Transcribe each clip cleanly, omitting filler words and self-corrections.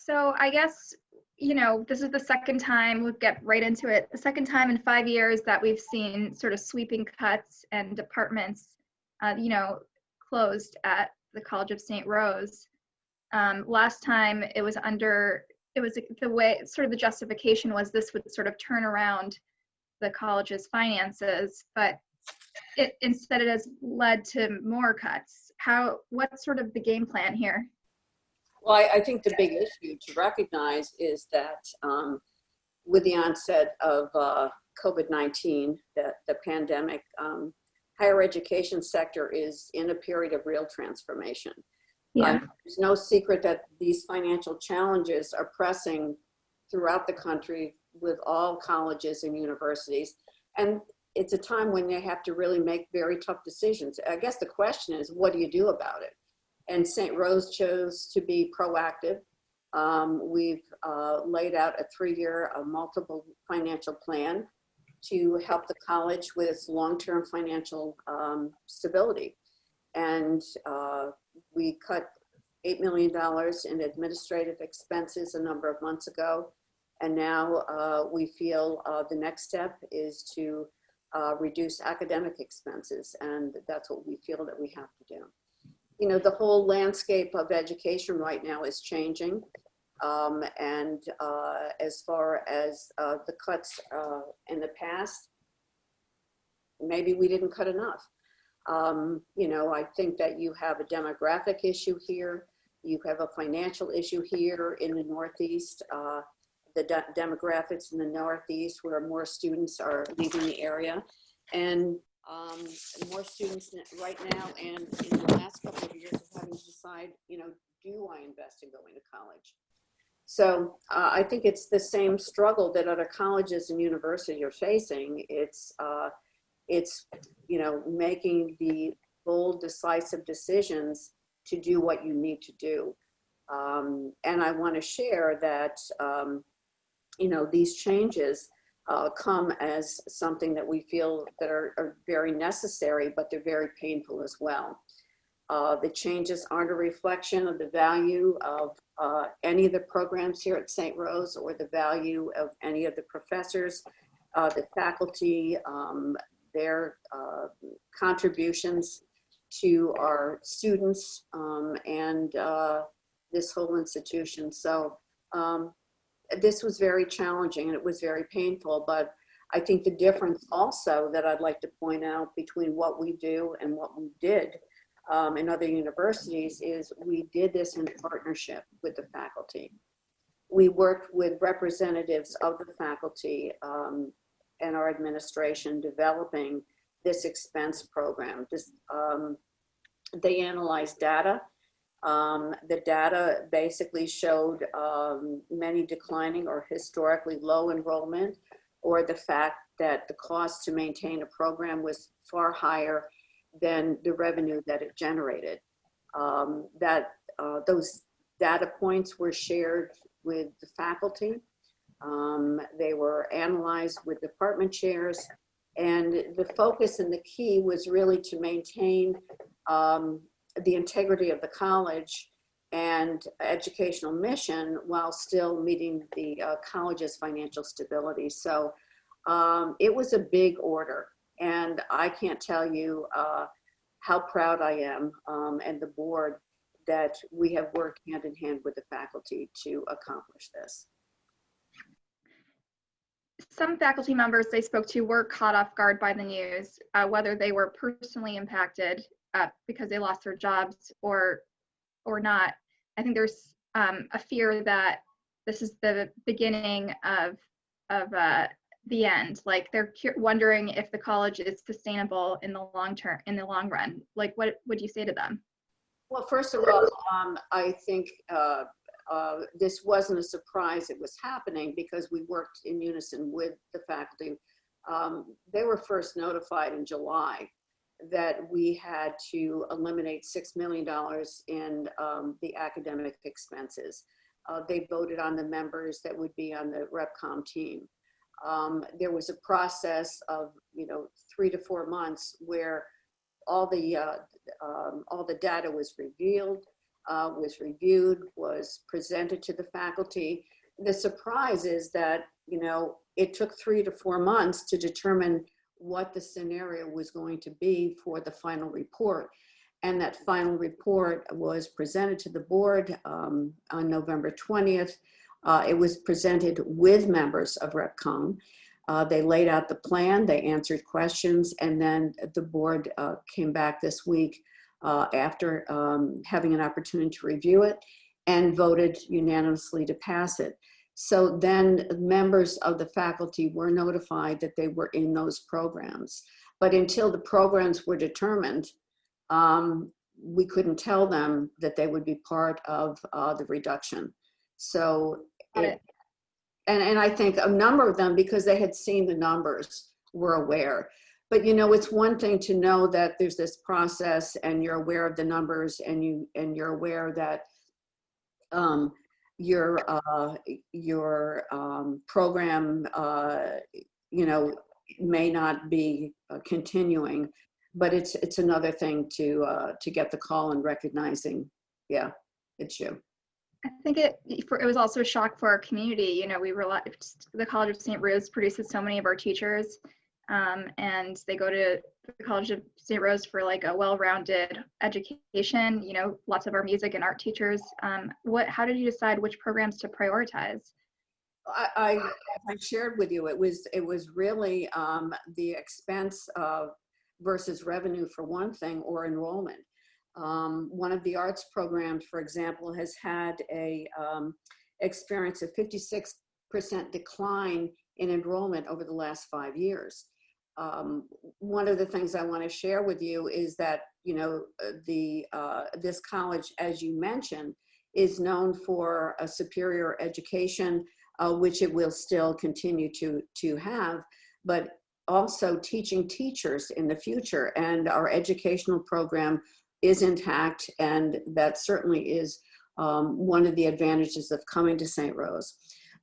So I guess, this is the second time, we'll get right into it, the second time in 5 years that we've seen sort of sweeping cuts and departments, closed at the College of St. Rose. Last time it was the way, sort of the justification was this would sort of turn around the college's finances, but instead it has led to more cuts. What's sort of the game plan here? Well, I think the big issue to recognize is that with the onset of COVID-19, the pandemic, higher education sector is in a period of real transformation. Yeah. There's no secret that these financial challenges are pressing throughout the country with all colleges and universities. And it's a time when they have to really make very tough decisions. I guess the question is, what do you do about it? And St. Rose chose to be proactive. We've laid out a 3-year multiple financial plan to help the college with its long-term financial stability. And we cut $8 million in administrative expenses a number of months ago. And now we feel the next step is to reduce academic expenses. And that's what we feel that we have to do. The whole landscape of education right now is changing. And as far as the cuts in the past, maybe we didn't cut enough. I think that you have a demographic issue here. You have a financial issue here in the Northeast. The demographics in the Northeast, where more students are leaving the area. And more students right now and in the last couple of years are having to decide, do I invest in going to college? So I think it's the same struggle that other colleges and universities are facing. It's making the bold, decisive decisions to do what you need to do. And I want to share that, these changes come as something that we feel that are very necessary, but they're very painful as well. The changes aren't a reflection of the value of any of the programs here at St. Rose or the value of any of the professors, the faculty, their contributions to our students and this whole institution. So this was very challenging and it was very painful, but I think the difference also that I'd like to point out between what we do and what we did in other universities is we did this in partnership with the faculty. We worked with representatives of the faculty and our administration developing this expense program. They analyzed data. The data basically showed many declining or historically low enrollment, or the fact that the cost to maintain a program was far higher than the revenue that it generated. Those data points were shared with the faculty. They were analyzed with department chairs, and the focus and the key was really to maintain the integrity of the college and educational mission while still meeting the college's financial stability. So it was a big order, and I can't tell you how proud I am and the board that we have worked hand in hand with the faculty to accomplish this. Some faculty members they spoke to were caught off guard by the news, whether they were personally impacted because they lost their jobs or not. I think there's a fear that this is the beginning of the end. Like they're wondering if the college is sustainable in the long term, in the long run. Like, what would you say to them? Well, first of all, I think this wasn't a surprise it was happening because we worked in unison with the faculty. They were first notified in July that we had to eliminate $6 million in the academic expenses. They voted on the members that would be on the RepCom team. There was a process of 3 to 4 months where all the data was revealed. was reviewed, was presented to the faculty. The surprise is that, you know, it took 3 to 4 months to determine what the scenario was going to be for the final report. And that final report was presented to the board on November 20th. It was presented with members of RepCom. They laid out the plan, they answered questions, and then the board came back this week after having an opportunity to review it and voted unanimously to pass it. So then members of the faculty were notified that they were in those programs. But until the programs were determined, we couldn't tell them that they would be part of the reduction. So, and I think a number of them, because they had seen the numbers, were aware. But you know, it's one thing to know that there's this process and you're aware of the numbers and you're aware that your program, you know, may not be continuing, but it's another thing to get the call and recognizing, yeah, it's you. I think it was also a shock for our community. You know, the College of St. Rose produces so many of our teachers, and they go to the College of St. Rose for like a well-rounded education. You know, lots of our music and art teachers. How did you decide which programs to prioritize? I shared with you, it was really the expense of versus revenue for one thing, or enrollment. One of the arts programs, for example, has had a experience of 56% decline in enrollment over the last 5 years. One of the things I want to share with you is that, you know, this college, as you mentioned, is known for a superior education, which it will still continue to have, but also teaching teachers in the future. And our educational program is intact, and that certainly is one of the advantages of coming to St. Rose.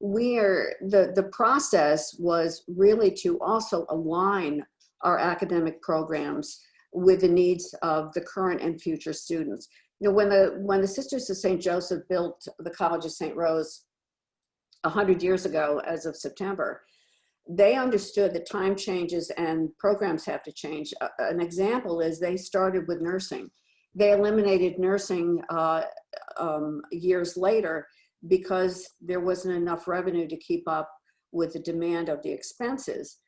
The process was really to also align our academic programs with the needs of the current and future students. You know, when the Sisters of St. Joseph built the College of St. Rose 100 years ago, as of September, they understood that time changes and programs have to change. An example is they started with nursing. They eliminated nursing years later because there wasn't enough revenue to keep up with the demand of the expenses.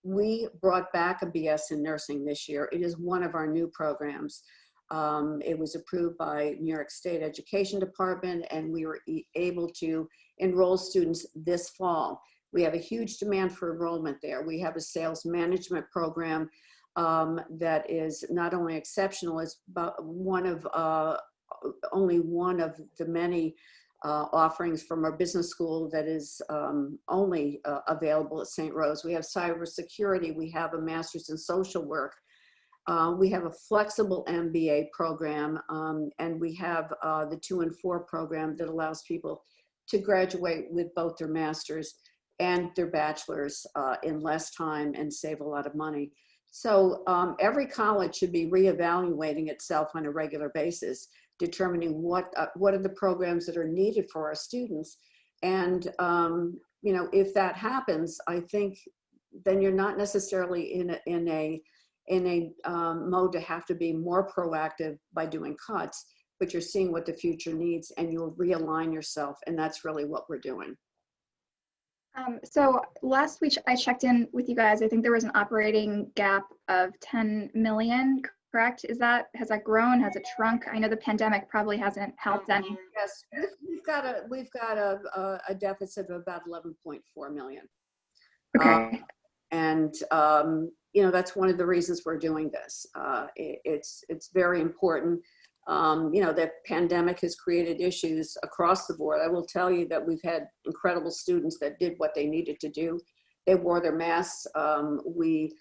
We brought back a BS in nursing this year. It is one of our new programs. It was approved by New York State Education Department, and we were able to enroll students this fall. We have a huge demand for enrollment there. We have a sales management program that is not only exceptional, it's only one of the many offerings from our business school that is only available at St. Rose. We have cybersecurity, we have a master's in social work, we have a flexible MBA program, and we have the 2 and 4 program that allows people to graduate with both their master's and their bachelor's in less time and save a lot of money. So every college should be reevaluating itself on a regular basis, determining what are the programs that are needed for our students. And you know, if that happens, I think then you're not necessarily in a mode to have to be more proactive by doing cuts, but you're seeing what the future needs and you'll realign yourself. And that's really what we're doing. So last week I checked in with you guys. I think there was an operating gap of 10 million, correct? Has that grown? Has it shrunk? I know the pandemic probably hasn't helped any. Yes, we've got a deficit of about 11.4 million. Okay. You know, that's one of the reasons we're doing this. It's very important. You know, the pandemic has created issues across the board. I will tell you that we've had incredible students that did what they needed to do. They wore their masks. We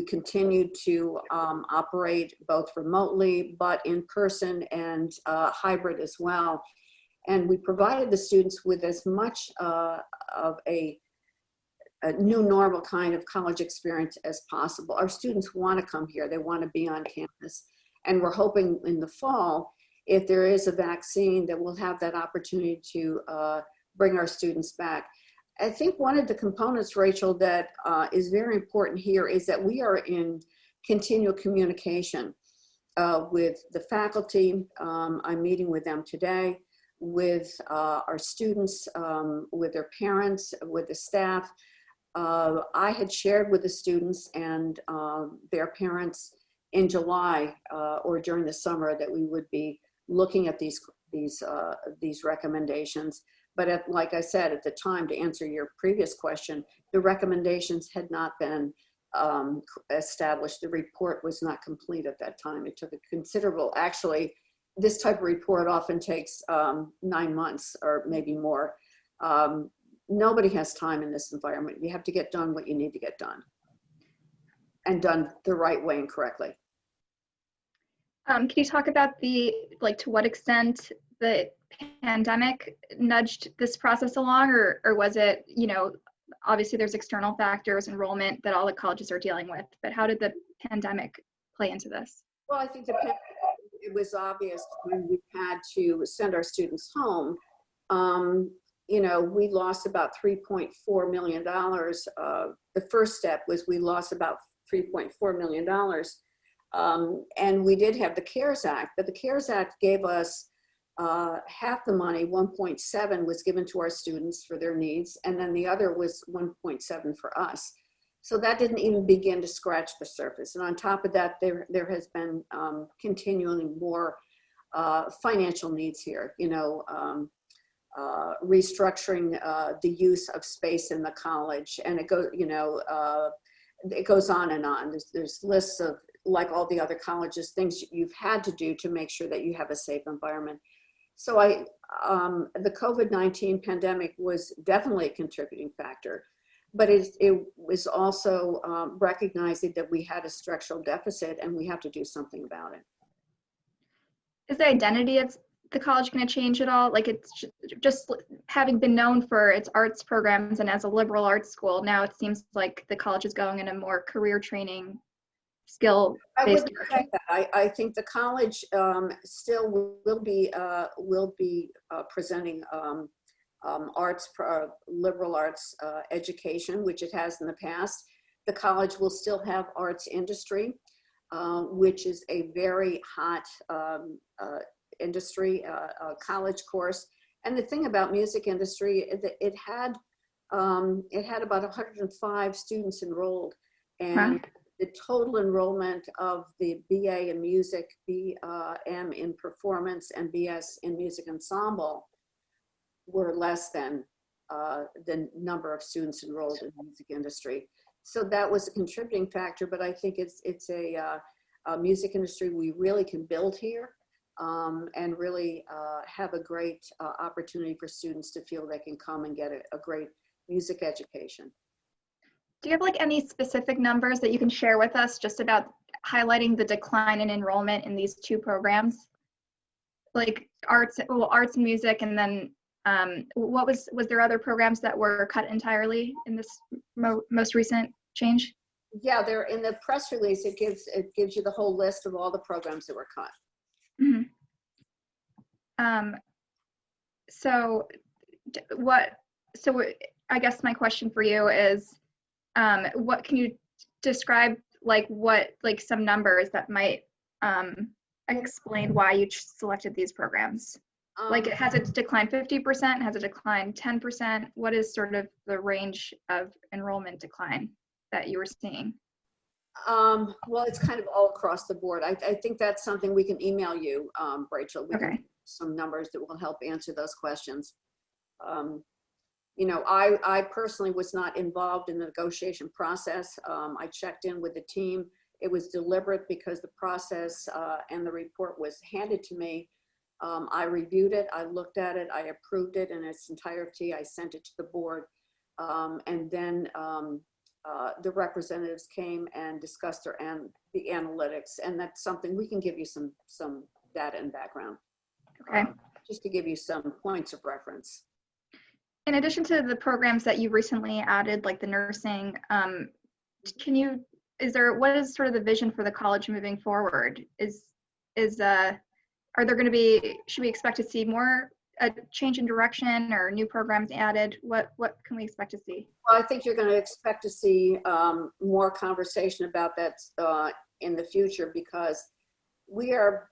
continued to operate both remotely, but in person and hybrid as well. And we provided the students with as much of a new normal kind of college experience as possible. Our students want to come here. They want to be on campus. And we're hoping in the fall, if there is a vaccine, then we'll have that opportunity to bring our students back. I think one of the components, Rachel, that is very important here is that we are in continual communication with the faculty. I'm meeting with them today, with our students, with their parents, with the staff. I had shared with the students and their parents in July or during the summer that we would be looking at these recommendations. But like I said, at the time, to answer your previous question, the recommendations had not been established. The report was not complete at that time. It took a considerable, actually, this type of report often takes 9 months or maybe more. Nobody has time in this environment. You have to get done what you need to get done, and done the right way and correctly. Can you talk about to what extent the pandemic nudged this process along, or was it, obviously there's external factors, enrollment that all the colleges are dealing with, but how did the pandemic play into this? Well, I think it was obvious when we had to send our students home. We lost about $3.4 million. The first step was we lost about $3.4 million. And we did have the CARES Act, but the CARES Act gave us half the money, 1.7 was given to our students for their needs, and then the other was 1.7 for us. So that didn't even begin to scratch the surface. And on top of that, there has been continually more financial needs here, restructuring the use of space in the college, and it goes on and on. There's lists of, like all the other colleges, things you've had to do to make sure that you have a safe environment. So the COVID-19 pandemic was definitely a contributing factor, but it was also recognizing that we had a structural deficit and we have to do something about it. Is the identity of the college going to change at all? Like, it's just having been known for its arts programs and as a liberal arts school, now it seems like the college is going in a more career training, skill-based direction. I think the college still will be presenting liberal arts education, which it has in the past. The college will still have arts industry, which is a very hot industry, college course. And the thing about music industry is that it had about 105 students enrolled, and the total enrollment of the BA in music, BM in performance, and BS in music ensemble were less than the number of students enrolled in the music industry. So that was a contributing factor, but I think it's a music industry we really can build here, and really have a great opportunity for students to feel they can come and get a great music education. Do you have any specific numbers that you can share with us just about highlighting the decline in enrollment in these two programs? Like arts and music, and then was there other programs that were cut entirely in this most recent change? Yeah, they're in the press release. It gives you the whole list of all the programs that were cut. Mm-hmm. So I guess my question for you is, what can you describe, some numbers that might explain why you selected these programs? Has it declined 50%? Has it declined 10%? What is sort of the range of enrollment decline that you were seeing? Well, it's kind of all across the board. I think that's something we can email you, Rachel. We can some numbers that will help answer those questions. I personally was not involved in the negotiation process. I checked in with the team. It was deliberate because the process and the report was handed to me. I reviewed it, I looked at it, I approved it in its entirety. I sent it to the board. And then the representatives came and discussed the analytics, and that's something we can give you some data and background. Okay. Just to give you some points of reference. In addition to the programs that you recently added, like the nursing, what is sort of the vision for the college moving forward? Is Are there going to be, should we expect to see more a change in direction or new programs added? What can we expect to see? Well, I think you're going to expect to see more conversation about that in the future, because we are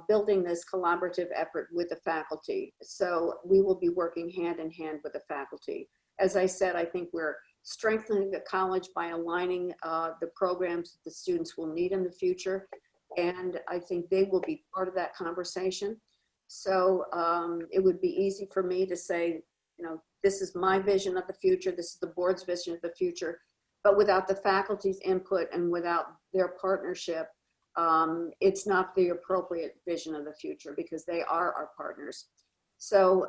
building this collaborative effort with the faculty. So we will be working hand in hand with the faculty. As I said, I think we're strengthening the college by aligning the programs that the students will need in the future. And I think they will be part of that conversation. So it would be easy for me to say, you know, this is my vision of the future, this is the board's vision of the future, but without the faculty's input and without their partnership, it's not the appropriate vision of the future, because they are our partners. So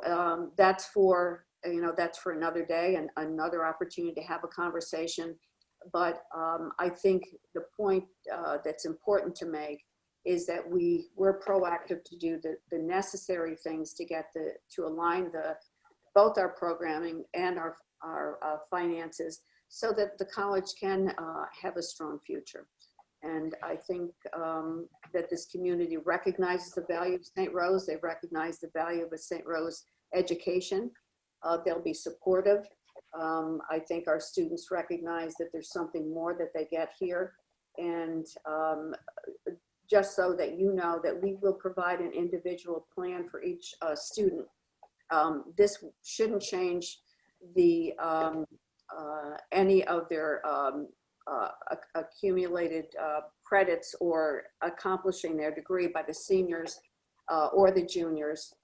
that's for, you know, that's for another day and another opportunity to have a conversation. But I think the point that's important to make is that we're proactive to do the necessary things to get to align both our programming and our finances, so that the college can have a strong future. And I think that this community recognizes the value of St. Rose. They recognize the value of a St. Rose education. They'll be supportive. I think our students recognize that there's something more that they get here. And just so that you know, that we will provide an individual plan for each student. This shouldn't change the any of their accumulated credits or accomplishing their degree by the seniors or the juniors.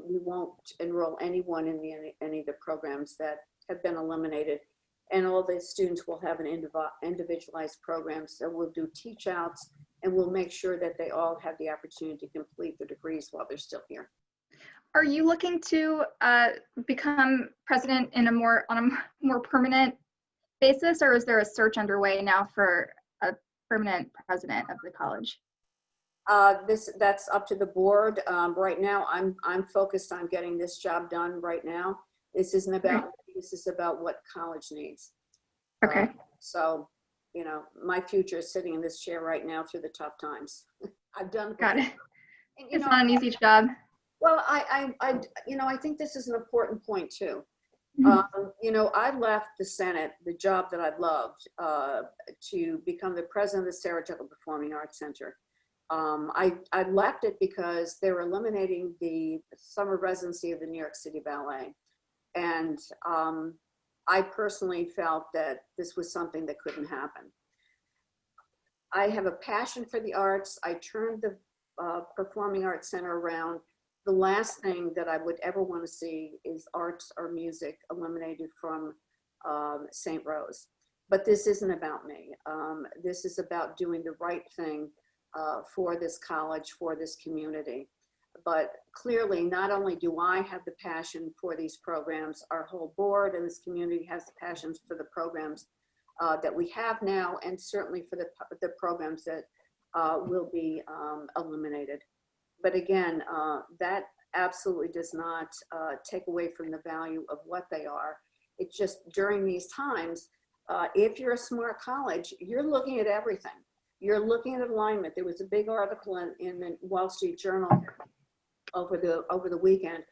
We won't enroll anyone in any of the programs that have been eliminated, and all the students will have an individualized program. So we'll do teach outs, and we'll make sure that they all have the opportunity to complete their degrees while they're still here. Are you looking to become president on a more permanent basis, or is there a search underway now for a permanent president of the college? That's up to the board. Right now, I'm focused on getting this job done right now. This isn't about me, this is about what college needs. Okay. So, you know, my future is sitting in this chair right now through the tough times. I've done it before. Got it. And, it's not an easy job. Well, you know, I think this is an important point too. Mm-hmm. You know, I left the Senate, the job that I loved, to become the president of the Saratoga Performing Arts Center. I left it because they were eliminating the summer residency of the New York City Ballet. And I personally felt that this was something that couldn't happen. I have a passion for the arts. I turned the Performing Arts Center around. The last thing that I would ever want to see is arts or music eliminated from St. Rose. But this isn't about me. This is about doing the right thing for this college, for this community. But clearly, not only do I have the passion for these programs, our whole board and this community has the passions for the programs that we have now, and certainly for the programs that will be eliminated. But again, that absolutely does not take away from the value of what they are. It's just during these times, if you're a smart college, you're looking at everything. You're looking at alignment. There was a big article in the Wall Street Journal over the weekend.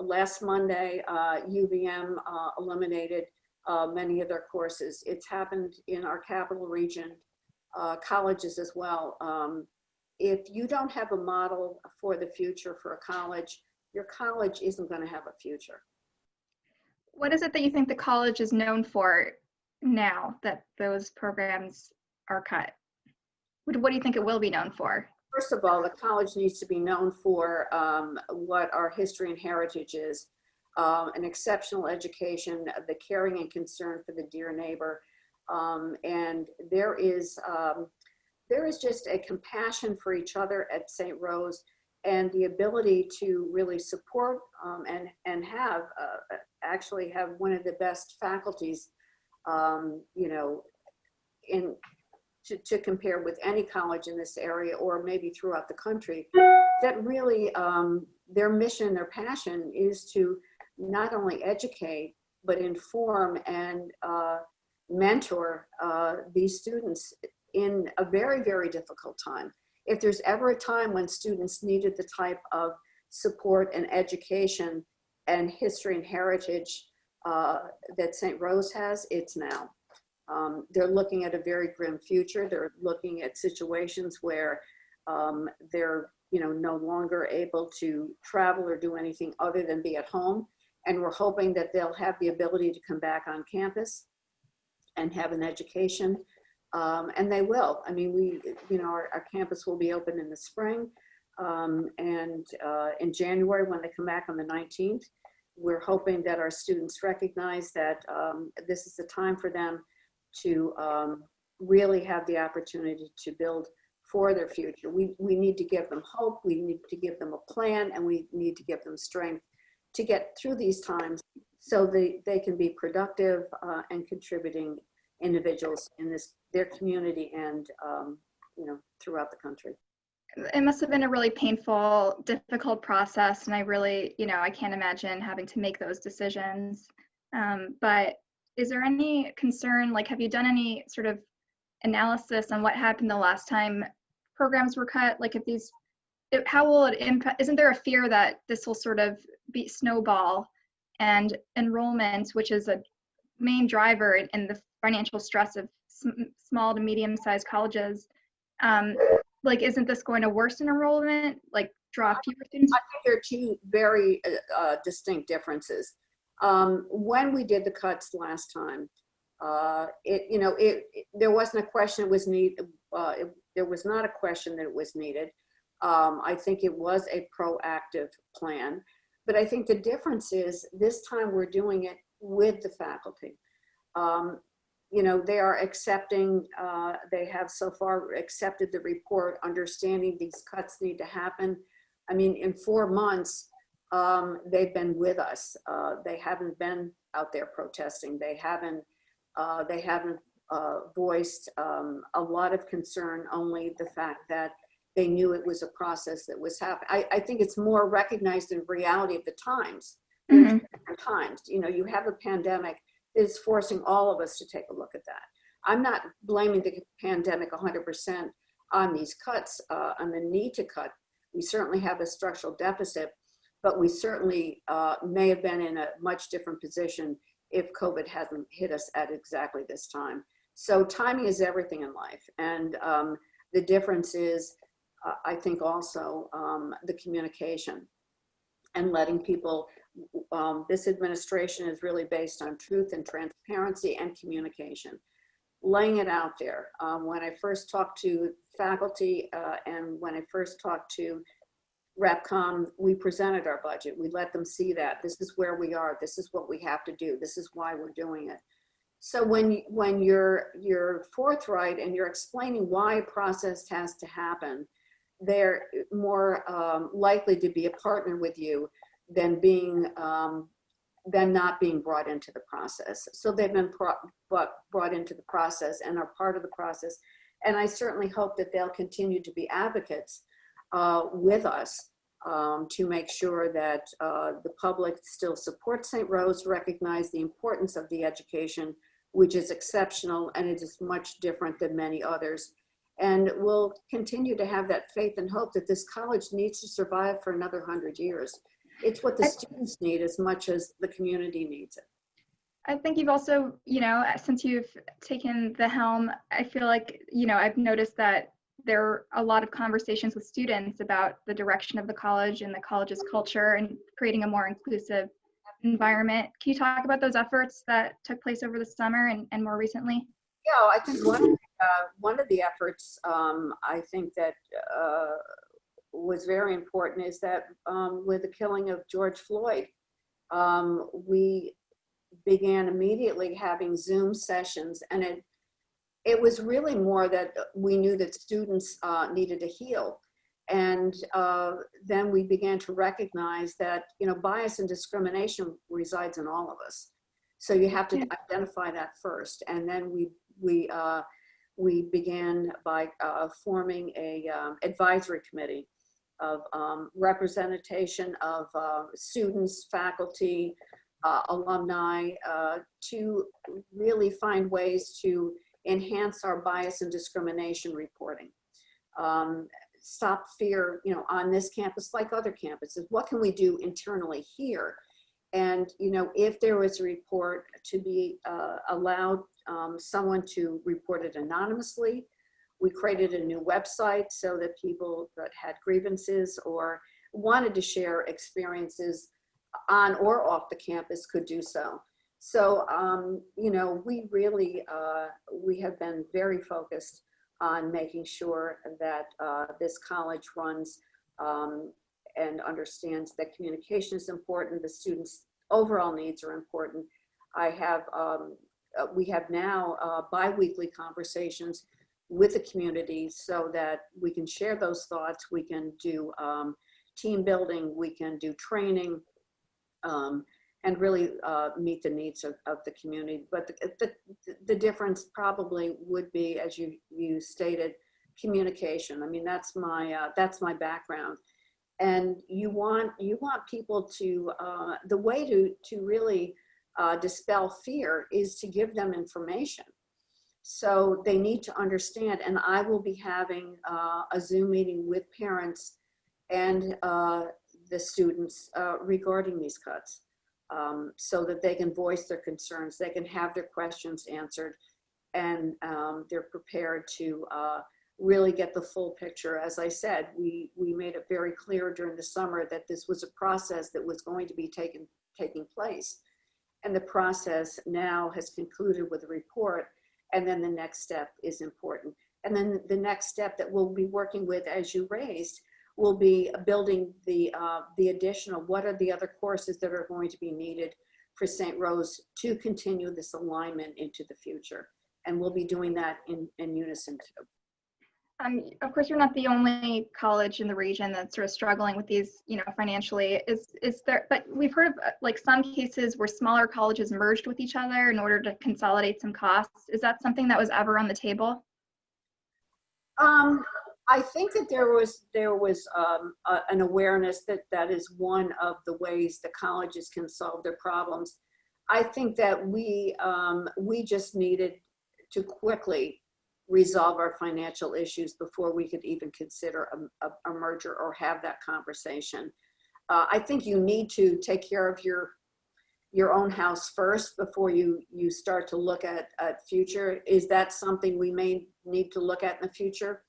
Last Monday, UVM eliminated many of their courses. It's happened in our capital region, colleges as well. If you don't have a model for the future for a college, your college isn't going to have a future. What is it that you think the college is known for now that those programs are cut? What do you think it will be known for? First of all, the college needs to be known for what our history and heritage is, an exceptional education, the caring and concern for the dear neighbor, and there is just a compassion for each other at St. Rose, and the ability to really support and have actually have one of the best faculties, you know, to compare with any college in this area or maybe throughout the country, that really their mission, their passion is to not only educate, but inform and mentor these students in a very, very difficult time. if there's ever a time when students needed the type of support and education and history and heritage that St. Rose has, it's now. They're looking at a very grim future. They're looking at situations where they're no longer able to travel or do anything other than be at home. And we're hoping that they'll have the ability to come back on campus and have an education. And they will. I mean, our campus will be open in the spring. And in January, when they come back on the 19th, we're hoping that our students recognize that this is the time for them to really have the opportunity to build for their future. We need to give them hope, we need to give them a plan, and we need to give them strength to get through these times so they can be productive and contributing individuals in their community and throughout the country. It must have been a really painful, difficult process, and I really, I can't imagine having to make those decisions. But is there any concern, like, have you done any sort of analysis on what happened the last time programs were cut? Like, how will it impact? Isn't there a fear that this will sort of be snowball and enrollment, which is a main driver in the financial stress of small to medium-sized colleges? Like, isn't this going to worsen enrollment, like draw fewer students? I think there are two very distinct differences. When we did the cuts last time, there wasn't a question it was needed. There was not a question that it was needed. I think it was a proactive plan, but I think the difference is this time we're doing it with the faculty. They are accepting, they have so far accepted the report, understanding these cuts need to happen. I mean, in 4 months, they've been with us. They haven't been out there protesting. They haven't voiced a lot of concern, only the fact that they knew it was a process that was happening. I think it's more recognized in reality of the times. Mm-hmm. Times, you have a pandemic is forcing all of us to take a look at that. I'm not blaming the pandemic 100% on these cuts, on the need to cut. We certainly have a structural deficit, but we certainly may have been in a much different position if COVID hadn't hit us at exactly this time. So timing is everything in life. And the difference is, I think also the communication and letting people, this administration is really based on truth and transparency and communication, laying it out there. When I first talked to faculty and when I first talked to RepCom, we presented our budget. We let them see that this is where we are. This is what we have to do. This is why we're doing it. So when you're forthright and you're explaining why a process has to happen, they're more likely to be a partner with you than not being brought into the process. So they've been brought into the process and are part of the process. And I certainly hope that they'll continue to be advocates with us to make sure that the public still supports St. Rose, recognize the importance of the education, which is exceptional and it is much different than many others. And we'll continue to have that faith and hope that this college needs to survive for another 100 years. It's what the students need as much as the community needs it. I think you've also, since you've taken the helm, I feel like, I've noticed that there are a lot of conversations with students about the direction of the college and the college's culture and creating a more inclusive environment. Can you talk about those efforts that took place over the summer and more recently? Yeah, I think one of the efforts I think that was very important is that with the killing of George Floyd, we began immediately having Zoom sessions, and it was really more that we knew that students needed to heal. And then we began to recognize that, bias and discrimination resides in all of us. So you have to identify that first. And then we began by forming a advisory committee of representation of students, faculty, alumni, to really find ways to enhance our bias and discrimination reporting. stop fear, you know, on this campus like other campuses. What can we do internally here? And, you know, if there was a report, to be allowed someone to report it anonymously. We created a new website so that people that had grievances or wanted to share experiences on or off the campus could do so. So, you know, we really, we have been very focused on making sure that this college runs and understands that communication is important. The students' overall needs are important. I have, we have now bi-weekly conversations with the community so that we can share those thoughts. We can do team building, we can do training, and really meet the needs of the community. But the difference probably would be, as you stated, communication. I mean, that's my background. And you want people to, the way to really dispel fear is to give them information. So they need to understand, and I will be having a Zoom meeting with parents and the students regarding these cuts, so that they can voice their concerns, they can have their questions answered, and they're prepared to really get the full picture. As I said, we made it very clear during the summer that this was a process that was going to be taking place. And the process now has concluded with a report, and then the next step is important. And then the next step that we'll be working with, as you raised, will be building the additional, what are the other courses that are going to be needed for St. Rose to continue this alignment into the future. And we'll be doing that in unison too. Of course, you're not the only college in the region that's sort of struggling with these, you know, financially. Is there? But we've heard of like some cases where smaller colleges merged with each other in order to consolidate some costs. Is that something that was ever on the table? I think that there was an awareness that that is one of the ways the colleges can solve their problems. I think that we just needed to quickly resolve our financial issues before we could even consider a merger or have that conversation. I think you need to take care of your own house first before you start to look at future. Is that something we may need to look at in the future?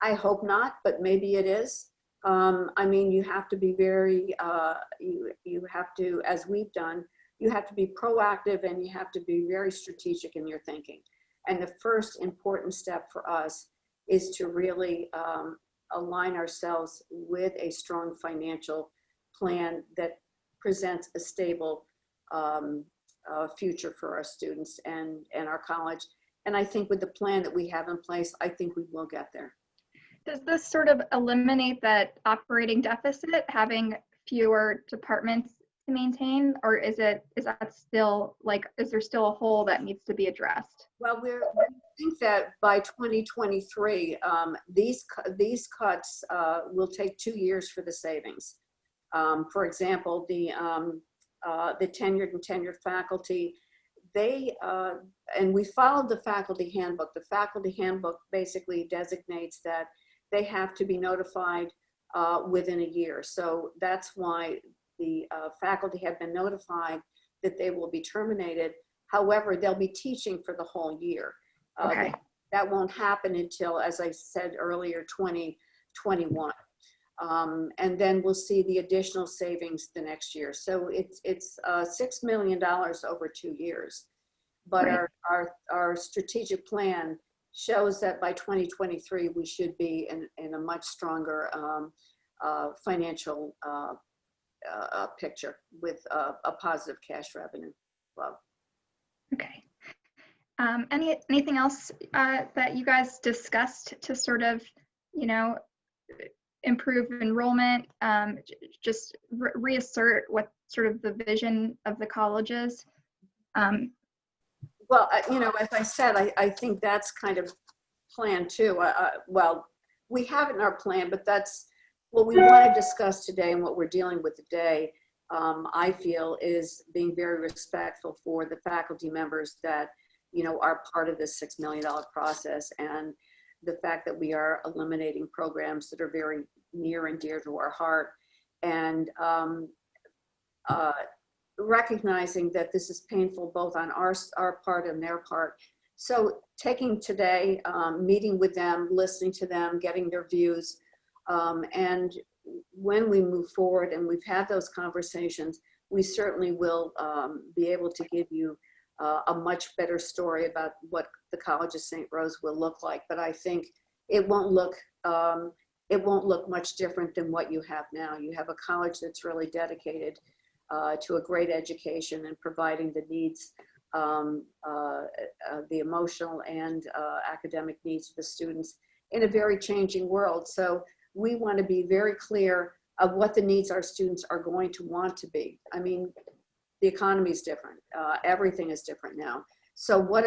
I hope not, but maybe it is. I mean, you have to be very, you have to, as we've done, you have to be proactive and you have to be very strategic in your thinking. And the first important step for us is to really align ourselves with a strong financial plan that presents a stable future for our students and our college. And I think with the plan that we have in place, I think we will get there. Does this sort of eliminate that operating deficit, having fewer departments to maintain, or is that still like, is there still a hole that needs to be addressed? Well, we think that by 2023, these cuts will take 2 years for the savings. For example, the tenured and tenured faculty, they, and we followed the faculty handbook. The faculty handbook basically designates that they have to be notified within a year. So that's why the faculty have been notified that they will be terminated. However, they'll be teaching for the whole year. Okay. That won't happen until, as I said earlier, 2021. And then we'll see the additional savings the next year. So it's $6 million over 2 years. But right. our strategic plan shows that by 2023, we should be in a much stronger financial picture with a positive cash revenue flow. Okay. Anything else that you guys discussed to sort of, you know, improve enrollment, just reassert what sort of the vision of the colleges? Well, you know, as I said, I think that's kind of plan too. Well, we have it in our plan, but that's what we want to discuss today and what we're dealing with today, I feel, is being very respectful for the faculty members that, you know, are part of this $6 million process. And the fact that we are eliminating programs that are very near and dear to our heart, and recognizing that this is painful both on our part and their part. So taking today, meeting with them, listening to them, getting their views, and when we move forward and we've had those conversations, we certainly will be able to give you a much better story about what the College of St. Rose will look like. But I think it won't look much different than what you have now. You have a college that's really dedicated to a great education and providing the needs, the emotional and academic needs of the students in a very changing world. So we want to be very clear of what the needs our students are going to want to be. I mean, the economy is different. Everything is different now. So what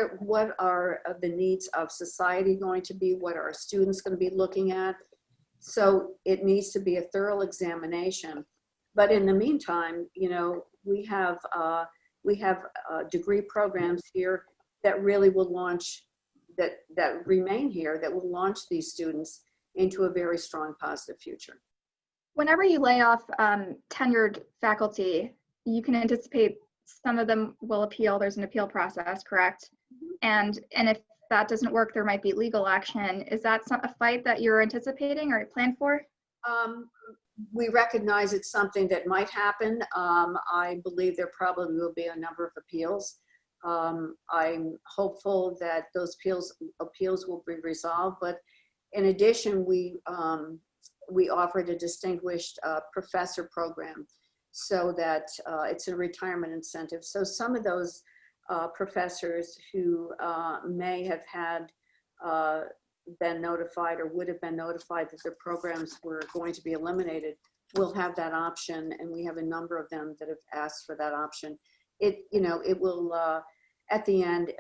are the needs of society going to be? What are our students going to be looking at? So it needs to be a thorough examination. But in the meantime, you know, we have degree programs here that really will launch, that remain here, that will launch these students into a very strong, positive future. Whenever you lay off tenured faculty, you can anticipate some of them will appeal. There's an appeal process, correct? And if that doesn't work, there might be legal action. Is that a fight that you're anticipating or plan for? We recognize it's something that might happen. I believe there probably will be a number of appeals. I'm hopeful that those appeals will be resolved. But in addition, we offered a distinguished professor program, so that it's a retirement incentive. So some of those professors who may have had been notified or would have been notified that their programs were going to be eliminated will have that option, and we have a number of them that have asked for that option. It will at the end,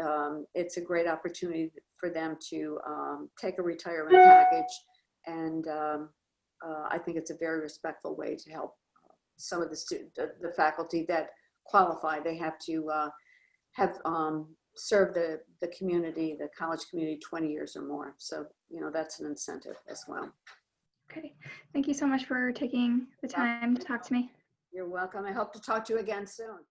it's a great opportunity for them to take a retirement package, and I think it's a very respectful way to help some of the faculty that qualify. They have to have served the community, the college community, 20 years or more. So, you know, that's an incentive as well. Okay, thank you so much for taking the time to talk to me. You're welcome. I hope to talk to you again soon.